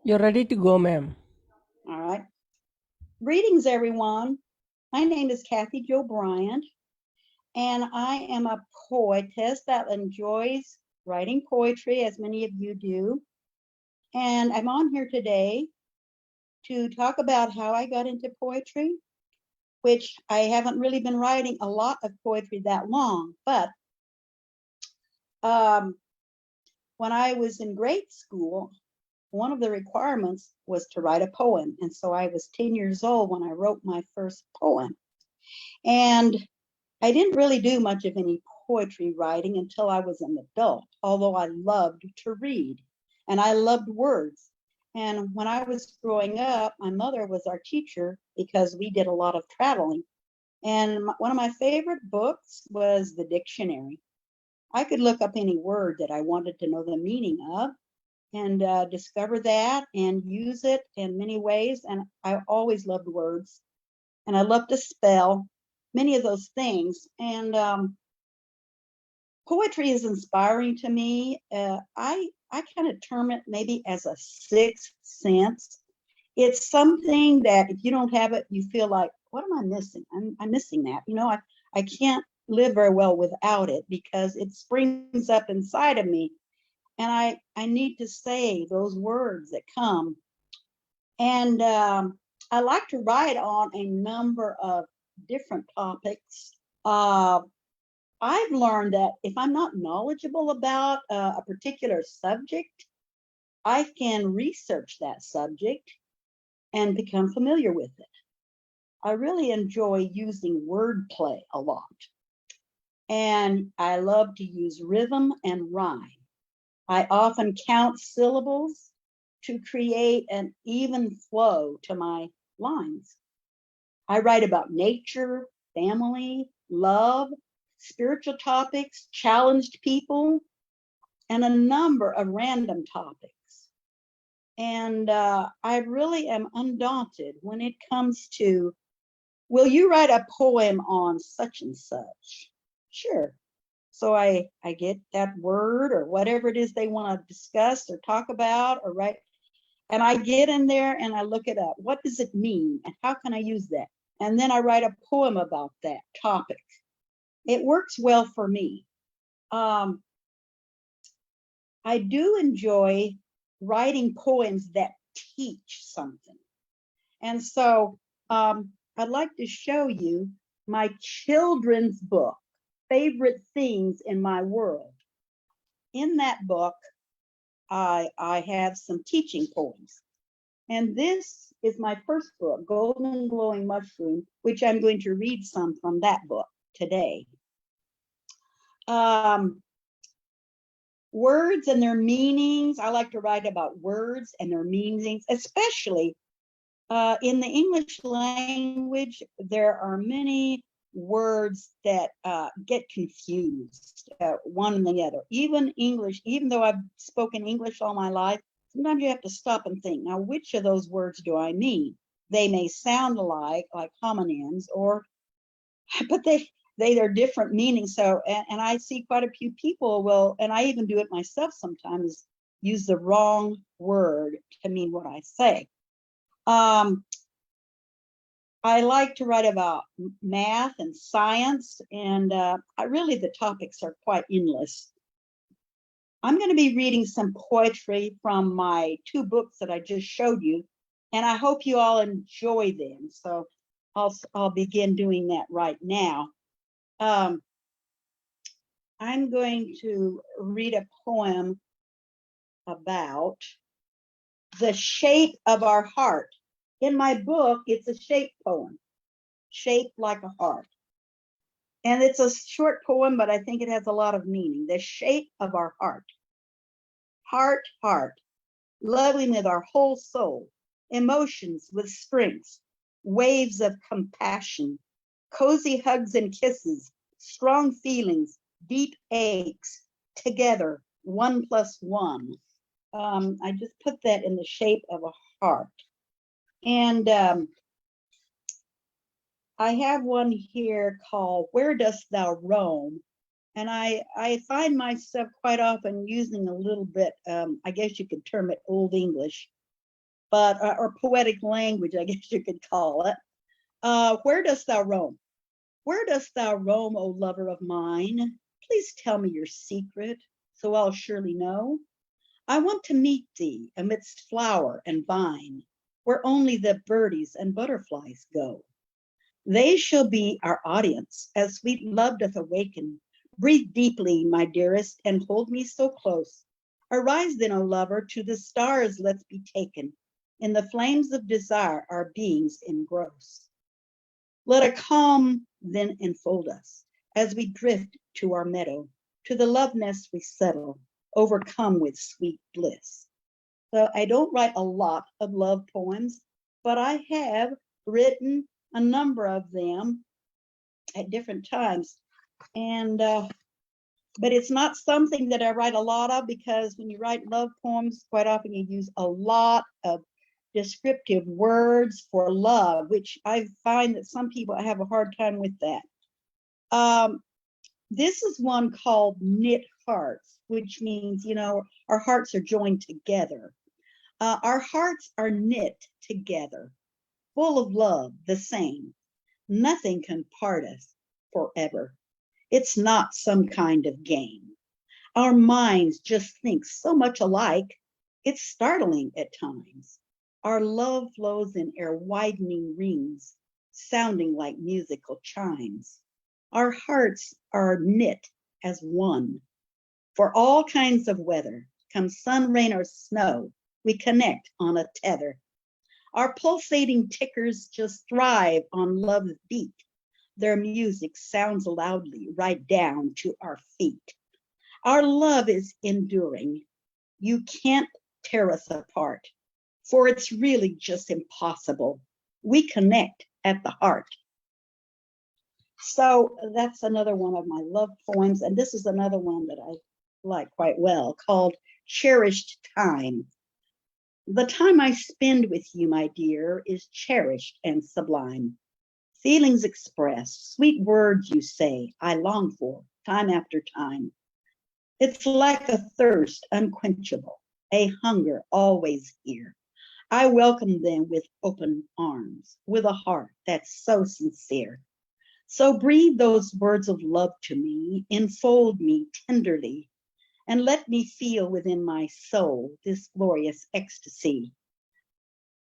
You're ready to go, ma'am. All right. Greetings, everyone. My name is Kathy Jo Bryant, and I am a poetess that enjoys writing poetry, as many of you do. And I'm on here today to talk about how I got into poetry, which I haven't really been writing a lot of poetry that long. But um, when I was in grade school, one of the requirements was to write a poem. And so I was 10 years old when I wrote my first poem. And I didn't really do much of any poetry writing until I was an adult, although I loved to read and I loved words. And when I was growing up, my mother was our teacher because we did a lot of traveling. And one of my favorite books was the dictionary. I could look up any word that I wanted to know the meaning of and discover that and use it in many ways. And I always loved words and I love to spell many of those things. And poetry is inspiring to me. I kind of term it maybe as a sixth sense. It's something that if you don't have it, you feel like, what am I missing? I'm missing that. I can't live very well without it because it springs up inside of me. And I need to say those words that come. And I like to write on a number of different topics. Uh, I've learned that if I'm not knowledgeable about a particular subject, I can research that subject and become familiar with it. I really enjoy using wordplay a lot. And I love to use rhythm and rhyme. I often count syllables to create an even flow to my lines. I write about nature, family, love, spiritual topics, challenged people, and a number of random topics. And I really am undaunted when it comes to, will you write a poem on such and such? Sure. So I get that word or whatever it is they want to discuss or talk about or write. And I get in there and I look it up. What does it mean? And how can I use that? And then I write a poem about that topic. It works well for me. Um, I do enjoy writing poems that teach something. And so I'd like to show you my children's book, Favorite Things in My World. In that book, I have some teaching poems. And this is my first book, Golden Glowing Mushroom, which I'm going to read some from that book today. Um, Words and their meanings. I like to write about words and their meanings, especially in the English language. There are many words that get confused, one and the other. Even English, even though I've spoken English all my life, sometimes you have to stop and think, now, which of those words do I mean? They may sound alike, like homonyms, but they're different meanings. So, and I see quite a few people will, and I even do it myself sometimes, use the wrong word to mean what I say. I like to write about math and science, and really the topics are quite endless. I'm going to be reading some poetry from my two books that I just showed you, and I hope you all enjoy them. So I'll begin doing that right now. I'm going to read a poem about the shape of our heart. In my book, it's a shape poem, shaped like a heart. And it's a short poem, but I think it has a lot of meaning. The shape of our heart. Heart, heart, loving with our whole soul, emotions with strengths, waves of compassion, cozy hugs and kisses, strong feelings, deep aches, together, 1+1. I just put that in the shape of a heart. And I have one here called Where Dost Thou Roam? And I find myself quite often using a little bit, I guess you could term it Old English. but or poetic language, I guess you could call it. Where dost thou roam? Where dost thou roam, O lover of mine? Please tell me your secret, so I'll surely know. I want to meet thee amidst flower and vine, where only the birdies and butterflies go. They shall be our audience, as sweet love doth awaken. Breathe deeply, my dearest, and hold me so close. Arise then, O lover, to the stars let's be taken. In the flames of desire our beings engross. Let a calm then enfold us, as we drift to our meadow. To the love nest we settle, overcome with sweet bliss. So I don't write a lot of love poems, but I have written a number of them at different times. And but it's not something that I write a lot of, because when you write love poems, quite often you use a lot of descriptive words for love, which I find that some people have a hard time with that. This is one called Knit Hearts, which means, our hearts are joined together. Our hearts are knit together, full of love, the same. Nothing can part us forever. It's not some kind of game. Our minds just think so much alike, it's startling at times. Our love flows in air widening rings, sounding like musical chimes. Our hearts are knit as one. For all kinds of weather, come sun, rain, or snow, we connect on a tether. Our pulsating tickers just thrive on love's beat. Their music sounds loudly right down to our feet. Our love is enduring. You can't tear us apart, for it's really just impossible. We connect at the heart. So that's another one of my love poems. And this is another one that I like quite well, called Cherished Time. The time I spend with you, my dear, is cherished and sublime. Feelings expressed, sweet words you say, I long for time after time. It's like a thirst unquenchable, a hunger always here. I welcome them with open arms, with a heart that's so sincere. So breathe those words of love to me, enfold me tenderly, and let me feel within my soul this glorious ecstasy.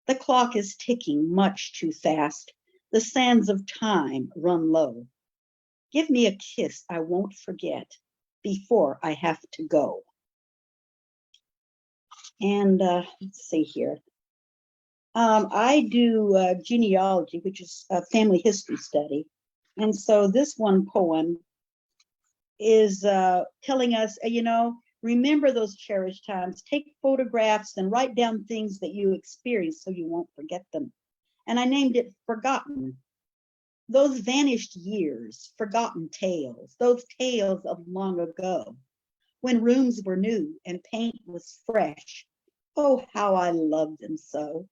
The clock is ticking much too fast. The sands of time run low. Give me a kiss I won't forget before I have to go. And let's see here. I do genealogy, which is a family history study. And so this one poem is telling us, remember those cherished times. Take photographs and write down things that you experienced so you won't forget them. And I named it Forgotten. Those vanished years, forgotten tales, those tales of long ago, when rooms were new and paint was fresh. Oh, how I loved them so.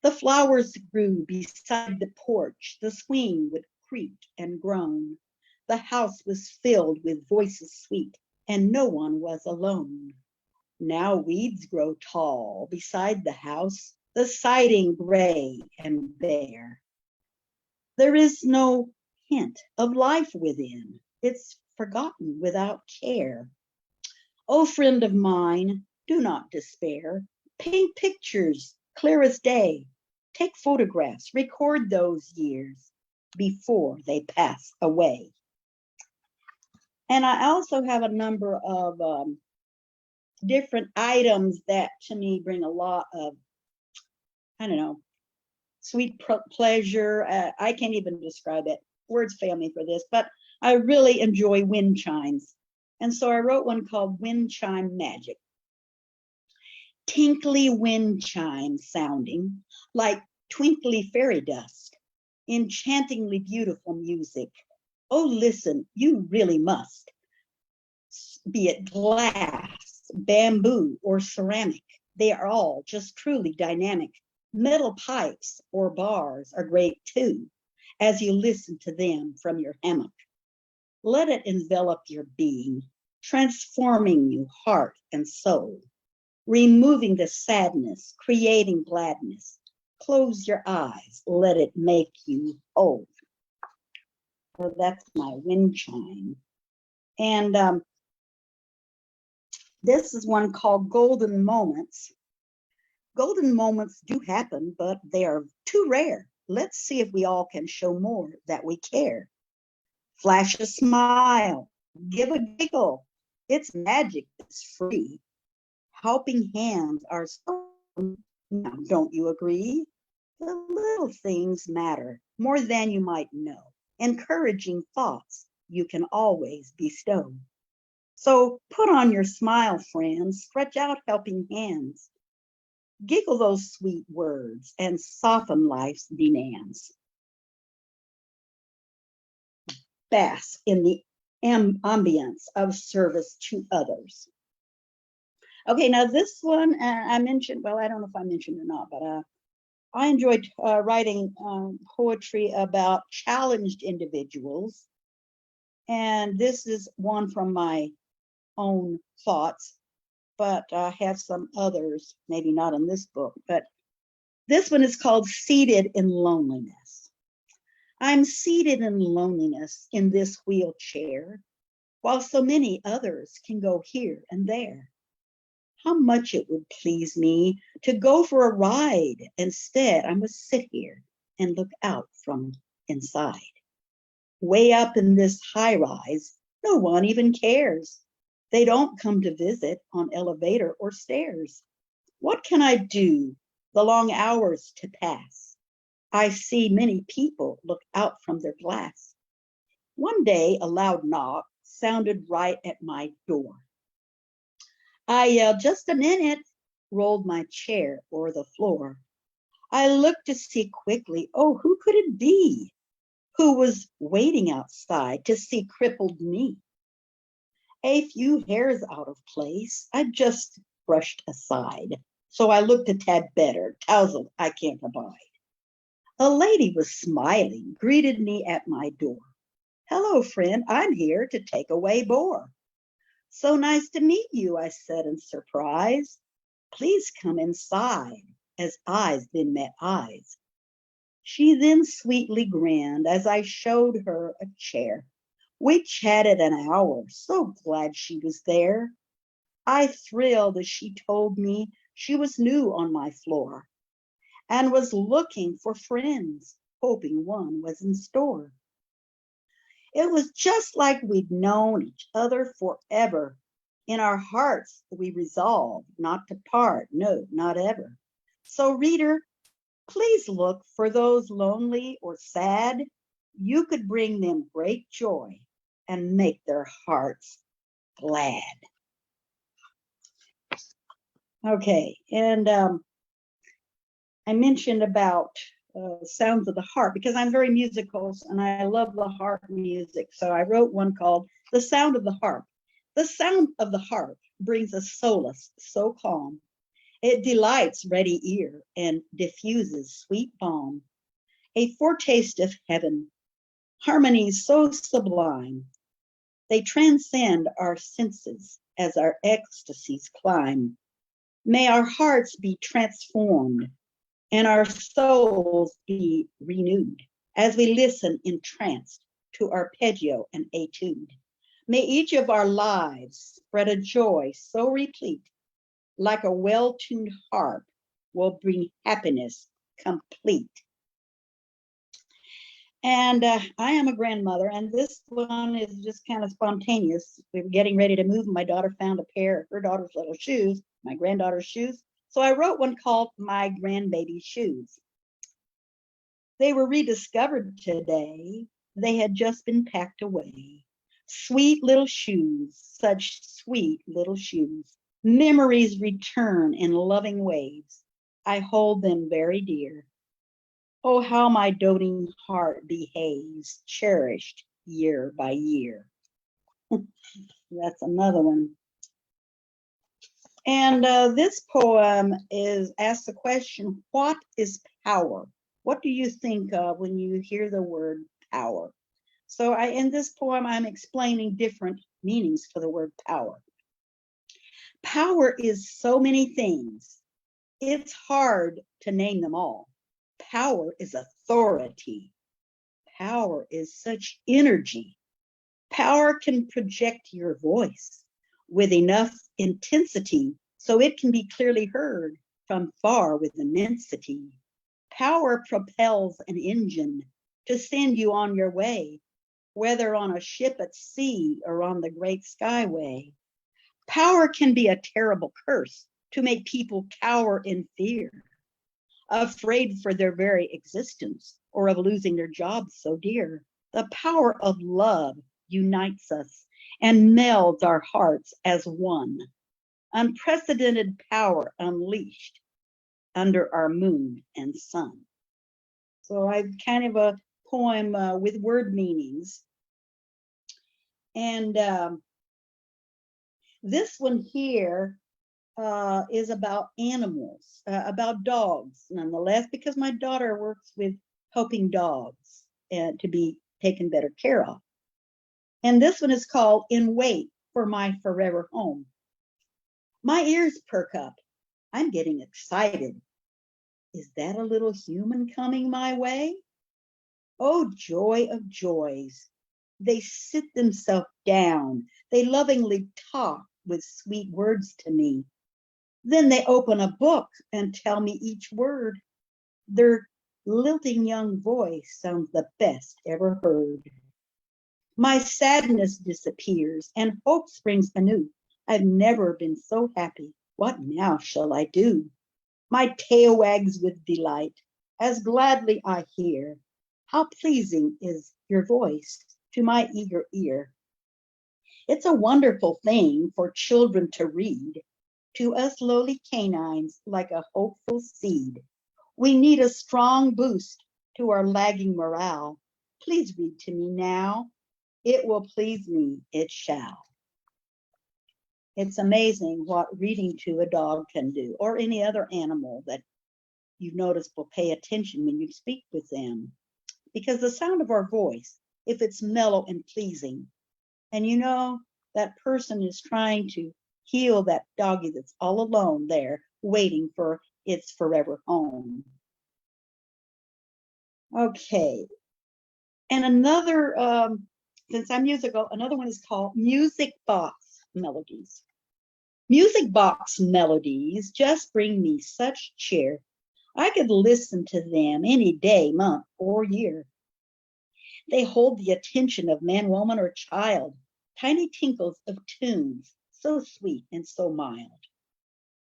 The flowers grew beside the porch, the swing would creak and groan. The house was filled with voices sweet, and no one was alone. Now weeds grow tall beside the house, the siding gray and bare. There is no hint of life within. It's forgotten without care. Oh, friend of mine, do not despair. Paint pictures clear as day. Take photographs, record those years before they pass away. And I also have a number of different items that to me bring a lot of, sweet pleasure. I can't even describe it. Words fail me for this, but I really enjoy wind chimes. And so I wrote one called Wind Chime Magic. Tinkly wind chimes sounding like twinkly fairy dust, enchantingly beautiful music. Oh, listen, you really must. Be it glass, bamboo, or ceramic, they are all just truly dynamic. Metal pipes or bars are great too, as you listen to them from your hammock. Let it envelop your being, transforming you heart and soul. removing the sadness, creating gladness. Close your eyes, let it make you whole. So that's my wind chime. And this is one called Golden Moments. Golden moments do happen, but they are too rare. Let's see if we all can show more that we care. Flash a smile, give a giggle. It's magic, it's free. Helping hands are so, now, don't you agree? The little things matter more than you might know. Encouraging thoughts you can always bestow. So put on your smile, friends, stretch out helping hands. Giggle those sweet words and soften life's demands. Bask in the ambience of service to others. Okay, now this one I mentioned, well, I don't know if I mentioned or not, but I enjoyed writing poetry about challenged individuals. And this is one from my own thoughts, but I have some others, maybe not in this book, but this one is called Seated in Loneliness. I'm seated in loneliness in this wheelchair, while so many others can go here and there. How much it would please me to go for a ride. Instead, I must sit here and look out from inside. Way up in this high rise, no one even cares. They don't come to visit on elevator or stairs. What can I do the long hours to pass? I see many people look out from their glass. One day, a loud knock sounded right at my door. I yelled, just a minute, rolled my chair or the floor. I looked to see quickly, oh, who could it be? Who was waiting outside to see crippled me? A few hairs out of place, I just brushed aside. So I looked a tad better, tousled I can't abide. A lady was smiling, greeted me at my door. Hello, friend, I'm here to take away bore. So nice to meet you, I said in surprise. Please come inside, as eyes then met eyes. She then sweetly grinned as I showed her a chair. We chatted an hour, so glad she was there. I thrilled as she told me she was new on my floor and was looking for friends, hoping one was in store. It was just like we'd known each other forever. In our hearts, we resolved not to part, no, not ever. So, reader, please look for those lonely or sad. You could bring them great joy and make their hearts glad. Okay, and I mentioned about sounds of the harp because I'm very musical and I love the harp music. So I wrote one called The Sound of the Harp. The sound of the harp brings a solace so calm. It delights ready ear and diffuses sweet balm. A foretaste of heaven, harmonies so sublime. They transcend our senses as our ecstasies climb. May our hearts be transformed and our souls be renewed as we listen entranced to arpeggio and etude. May each of our lives spread a joy so replete, like a well-tuned harp will bring happiness complete. And I am a grandmother, and this one is just kind of spontaneous. We were getting ready to move, and my daughter found a pair of her daughter's little shoes, my granddaughter's shoes. So I wrote one called My Grandbaby's Shoes. They were rediscovered today. They had just been packed away. Sweet little shoes, such sweet little shoes. Memories return in loving waves. I hold them very dear. Oh, how my doting heart behaves, cherished year by year. That's another one. And this poem is asks the question, what is power? What do you think of when you hear the word power? So in this poem, I'm explaining different meanings for the word power. Power is so many things. It's hard to name them all. Power is authority. Power is such energy. Power can project your voice with enough intensity so it can be clearly heard from far with immensity. Power propels an engine to send you on your way, whether on a ship at sea or on the great skyway. Power can be a terrible curse to make people cower in fear, afraid for their very existence or of losing their jobs so dear. The power of love unites us and melds our hearts as one. Unprecedented power unleashed under our moon and sun. So I've kind of a poem with word meanings. And this one here is about animals, about dogs, nonetheless, because my daughter works with helping dogs to be taken better care of. And this one is called In Wait for My Forever Home. My ears perk up. I'm getting excited. Is that a little human coming my way? Oh, joy of joys. They sit themselves down. They lovingly talk with sweet words to me. Then they open a book and tell me each word. Their lilting young voice sounds the best ever heard. My sadness disappears and hope springs anew. I've never been so happy. What now shall I do? My tail wags with delight as gladly I hear. How pleasing is your voice to my eager ear. It's a wonderful thing for children to read. To us lowly canines, like a hopeful seed. We need a strong boost to our lagging morale. Please read to me now. It will please me, it shall. It's amazing what reading to a dog can do, or any other animal that you've noticed will pay attention when you speak with them. Because the sound of our voice, if it's mellow and pleasing, and you know that person is trying to heal that doggy that's all alone there, waiting for its forever home. Okay. And another, since I'm musical, another one is called music box melodies. Music box melodies just bring me such cheer. I could listen to them any day, month, or year. They hold the attention of man, woman, or child. Tiny tinkles of tunes, so sweet and so mild.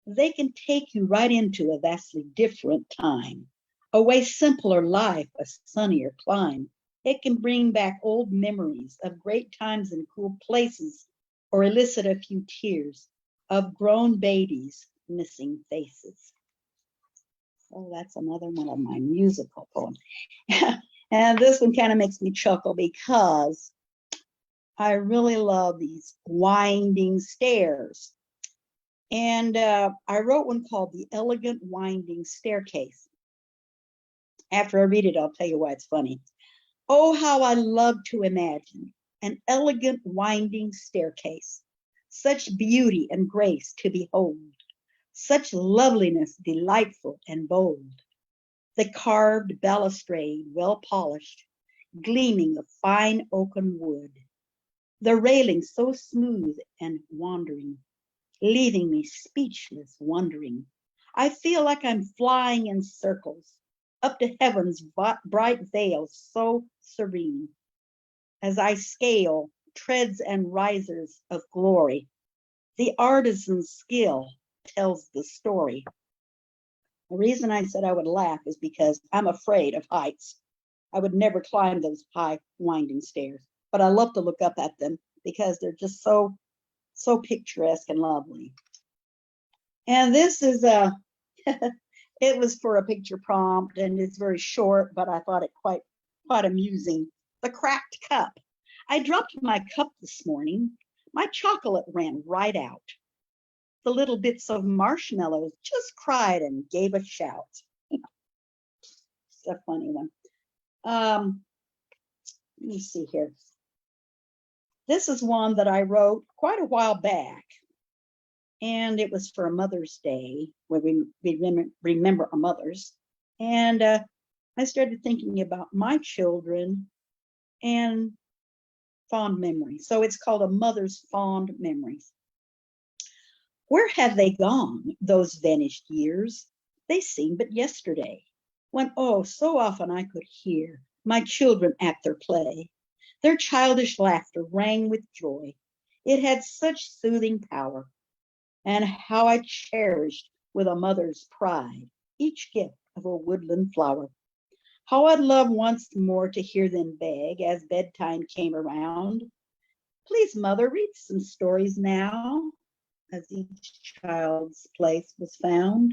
They can take you right into a vastly different time, a way simpler life, a sunnier clime. It can bring back old memories of great times and cool places, or elicit a few tears of grown babies' missing faces. Oh, that's another one of my musical poems. And this one kind of makes me chuckle because I really love these winding stairs. And I wrote one called The Elegant Winding Staircase. After I read it, I'll tell you why it's funny. Oh, how I love to imagine an elegant winding staircase, such beauty and grace to behold, such loveliness delightful and bold. The carved balustrade, well polished, gleaming of fine oaken wood. The railing so smooth and wandering, leaving me speechless, wondering. I feel like I'm flying in circles up to heaven's bright veil, so serene. As I scale treads and risers of glory, the artisan's skill tells the story. The reason I said I would laugh is because I'm afraid of heights. I would never climb those high winding stairs, but I love to look up at them because they're just so picturesque and lovely. And this is it was for a picture prompt and it's very short, but I thought it quite amusing. The cracked cup. I dropped my cup this morning. My chocolate ran right out. The little bits of marshmallows just cried and gave a shout. It's a funny one. Let me see here. This is one that I wrote quite a while back. and it was for a Mother's Day where we remember our mothers. And I started thinking about my children and fond memories. So it's called A Mother's Fond Memories. Where have they gone, those vanished years? They seem but yesterday, when, oh, so often I could hear my children at their play. Their childish laughter rang with joy. It had such soothing power. And how I cherished with a mother's pride each gift of a woodland flower. How I'd love once more to hear them beg as bedtime came around. Please, mother, read some stories now, as each child's place was found.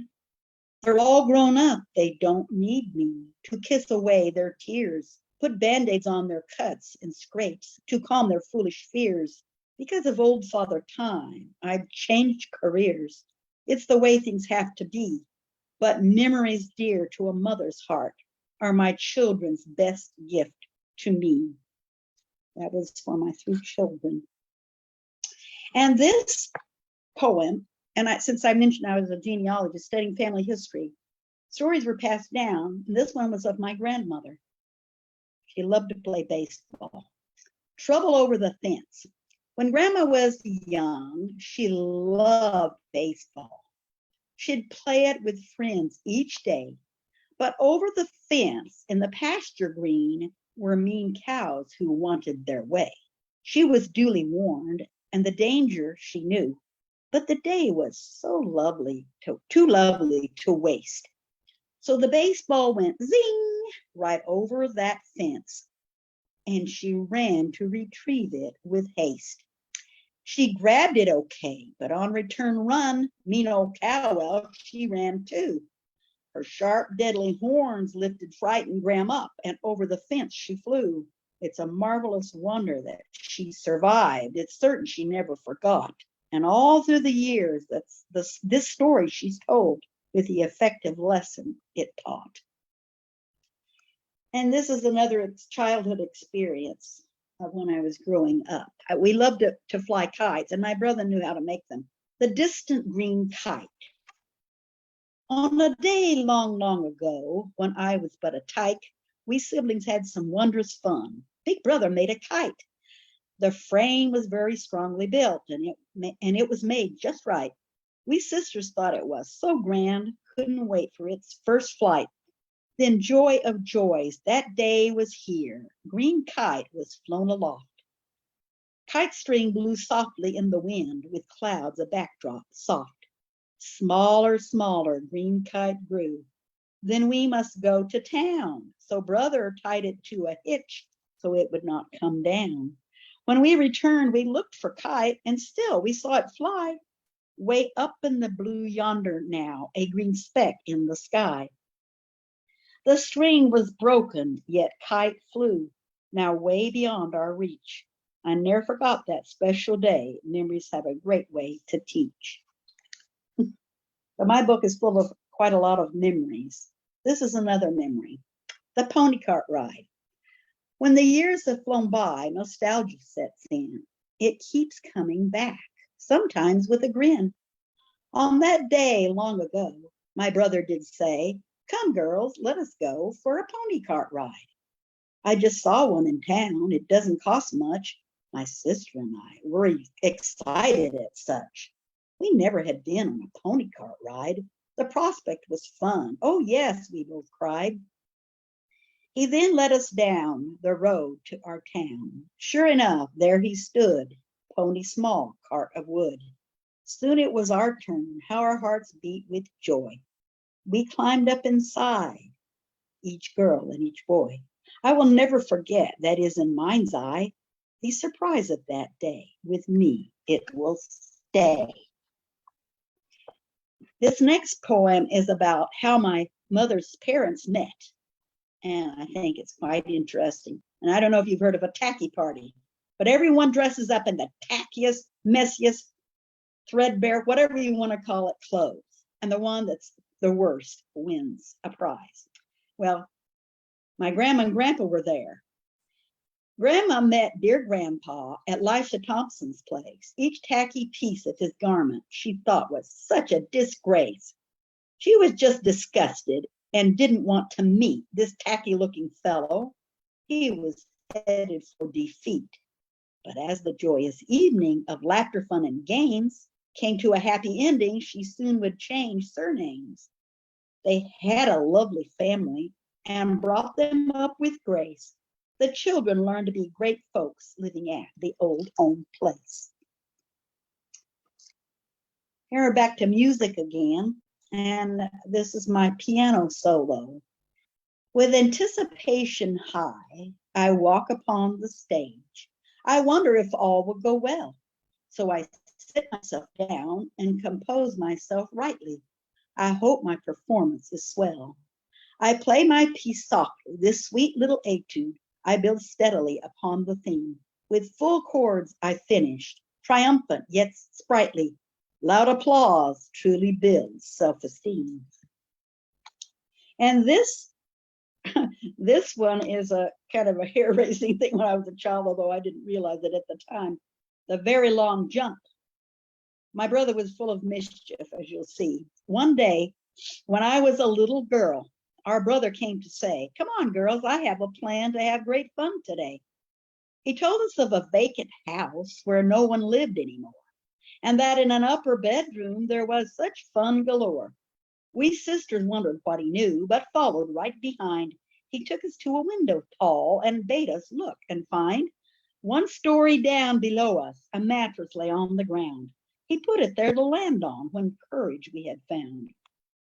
They're all grown up, they don't need me to kiss away their tears, put band-aids on their cuts and scrapes to calm their foolish fears. Because of old Father Time, I've changed careers. It's the way things have to be. But memories dear to a mother's heart are my children's best gift to me. That was for my 3 children. And this poem, and since I mentioned I was a genealogist studying family history, stories were passed down, and this one was of my grandmother. She loved to play baseball. Trouble over the fence. When Grandma was young, she loved baseball. She'd play it with friends each day, but over the fence in the pasture green were mean cows who wanted their way. She was duly warned, and the danger she knew, but the day was so lovely, too lovely to waste. So the baseball went zing right over that fence, and she ran to retrieve it with haste. She grabbed it okay, but on return run, mean old cow, well, she ran too. Her sharp, deadly horns lifted frightened Gram up, and over the fence she flew. It's a marvelous wonder that she survived. It's certain she never forgot. And all through the years, this story she's told with the effective lesson it taught. And this is another childhood experience of when I was growing up. We loved to fly kites, and my brother knew how to make them. The distant green kite. On a day long, long ago, when I was but a tyke, we siblings had some wondrous fun. Big brother made a kite. The frame was very strongly built, and it was made just right. We sisters thought it was so grand, couldn't wait for its first flight. Then, joy of joys, that day was here. Green kite was flown aloft. Kite string blew softly in the wind, with clouds a backdrop soft. Smaller, smaller, green kite grew. Then we must go to town. So brother tied it to a hitch so it would not come down. When we returned, we looked for kite, and still we saw it fly. Way up in the blue yonder now, a green speck in the sky. The string was broken, yet kite flew, now way beyond our reach. I never forgot that special day. Memories have a great way to teach. But my book is full of quite a lot of memories. This is another memory. The pony cart ride. When the years have flown by, nostalgia sets in. It keeps coming back, sometimes with a grin. On that day long ago, my brother did say, "Come, girls, let us go for a pony cart ride." I just saw one in town. It doesn't cost much. My sister and I were excited at such. We never had been on a pony cart ride. The prospect was fun. Oh, yes, we both cried. He then led us down the road to our town. Sure enough, there he stood, pony small, cart of wood. Soon it was our turn. How our hearts beat with joy. We climbed up inside, each girl and each boy. I will never forget, that is in mind's eye, the surprise of that day. With me, it will stay. This next poem is about how my mother's parents met. And I think it's quite interesting. And I don't know if you've heard of a tacky party, but everyone dresses up in the tackiest, messiest, threadbare, whatever you want to call it, clothes. And the one that's the worst wins a prize. Well, my grandma and grandpa were there. Grandma met dear Grandpa at Lisha Thompson's place. Each tacky piece of his garment she thought was such a disgrace. She was just disgusted and didn't want to meet this tacky-looking fellow. He was headed for defeat. But as the joyous evening of laughter, fun, and games came to a happy ending, she soon would change surnames. They had a lovely family and brought them up with grace. The children learned to be great folks living at the old home place. Here we're back to music again, and this is my piano solo. With anticipation high, I walk upon the stage. I wonder if all will go well. So I sit myself down and compose myself rightly. I hope my performance is swell. I play my piece softly, this sweet little etude. I build steadily upon the theme. With full chords I finished, triumphant yet sprightly. Loud applause truly builds self-esteem. And this one is a kind of a hair-raising thing when I was a child, although I didn't realize it at the time. The Very Long Jump. My brother was full of mischief, as you'll see. One day, when I was a little girl, our brother came to say, "Come on, girls, I have a plan to have great fun today." He told us of a vacant house where no one lived anymore, and that in an upper bedroom there was such fun galore. We sisters wondered what he knew, but followed right behind. He took us to a window tall and bade us look and find. One story down below us, a mattress lay on the ground. He put it there to land on when courage we had found.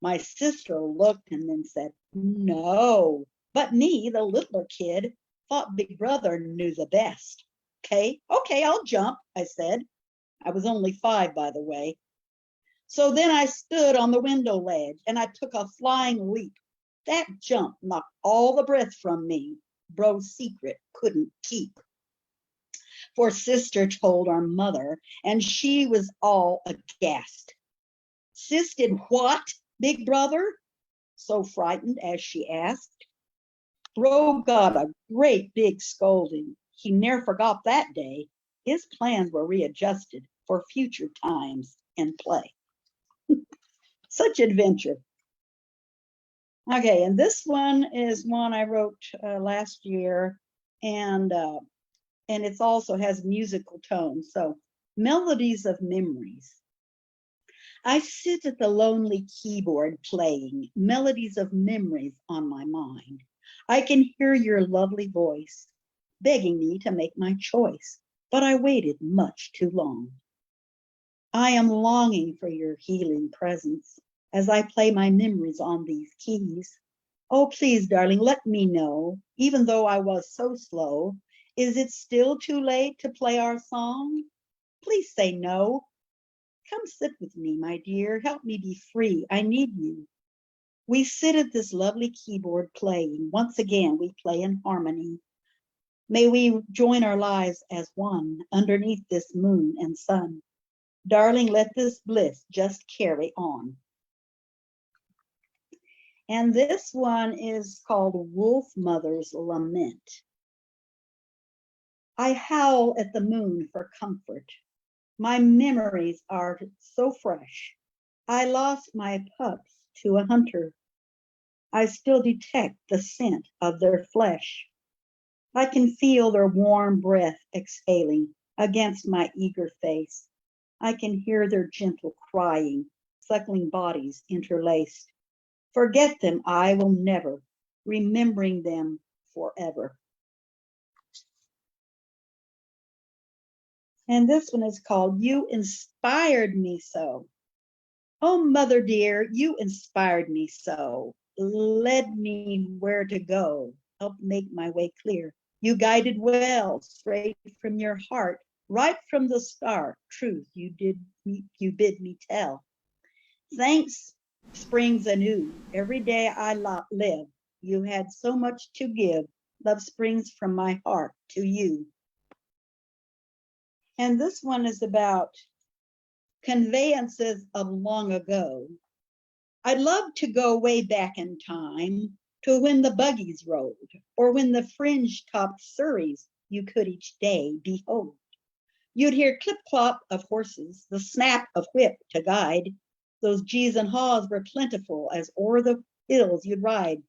My sister looked and then said, "No." But me, the littler kid, thought Big Brother knew the best. Okay, I'll jump, I said. I was only 5, by the way. So then I stood on the window ledge and I took a flying leap. That jump knocked all the breath from me. Bro's secret couldn't keep. For sister told our mother, and she was all aghast. "Sis did what, Big Brother?" so frightened as she asked. Bro got a great big scolding. He ne'er forgot that day. His plans were readjusted for future times and play. Such adventure. Okay, and this one is one I wrote last year, and it also has musical tone. So, Melodies of Memories. I sit at the lonely keyboard playing melodies of memories on my mind. I can hear your lovely voice begging me to make my choice, but I waited much too long. I am longing for your healing presence as I play my memories on these keys. Oh, please, darling, let me know, even though I was so slow, is it still too late to play our song? Please say no. Come sit with me, my dear. Help me be free. I need you. We sit at this lovely keyboard playing. Once again, we play in harmony. May we join our lives as one underneath this moon and sun. Darling, let this bliss just carry on. And this one is called Wolf Mother's Lament. I howl at the moon for comfort. My memories are so fresh. I lost my pups to a hunter. I still detect the scent of their flesh. I can feel their warm breath exhaling against my eager face. I can hear their gentle crying, suckling bodies interlaced. Forget them I will never, remembering them forever. And this one is called You Inspired Me So. Oh, mother dear, you inspired me so, led me where to go, helped make my way clear. You guided well, straight from your heart, right from the start. Truth you bid me tell. Thanks springs anew. Every day I live, you had so much to give. Love springs from my heart to you. And this one is about conveyances of long ago. I'd love to go way back in time to when the buggies rolled, or when the fringe-topped surreys you could each day behold. You'd hear clip-clop of horses, the snap of whip to guide. Those gees and haws were plentiful as o'er the hills you'd ride.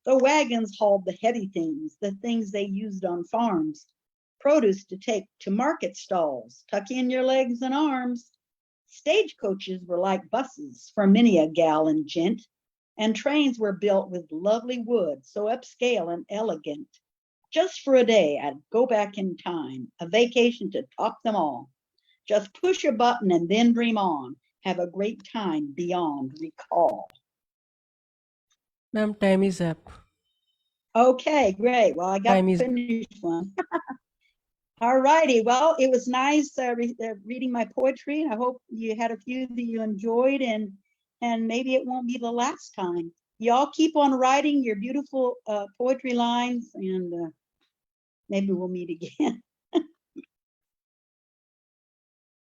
The wagons hauled the heavy things, the things they used on farms, produce to take to market stalls, tuck in your legs and arms. Stagecoaches were like buses for many a gal and gent, and trains were built with lovely wood, so upscale and elegant. Just for a day, I'd go back in time, a vacation to top them all. Just push a button and then dream on, have a great time beyond recall. Ma'am, time is up. Okay, great. Well, I got Time to is finish one. All righty. Well, it was nice reading my poetry. I hope you had a few that you enjoyed, and maybe it won't be the last time. Y'all keep on writing your beautiful poetry lines, and maybe we'll meet again.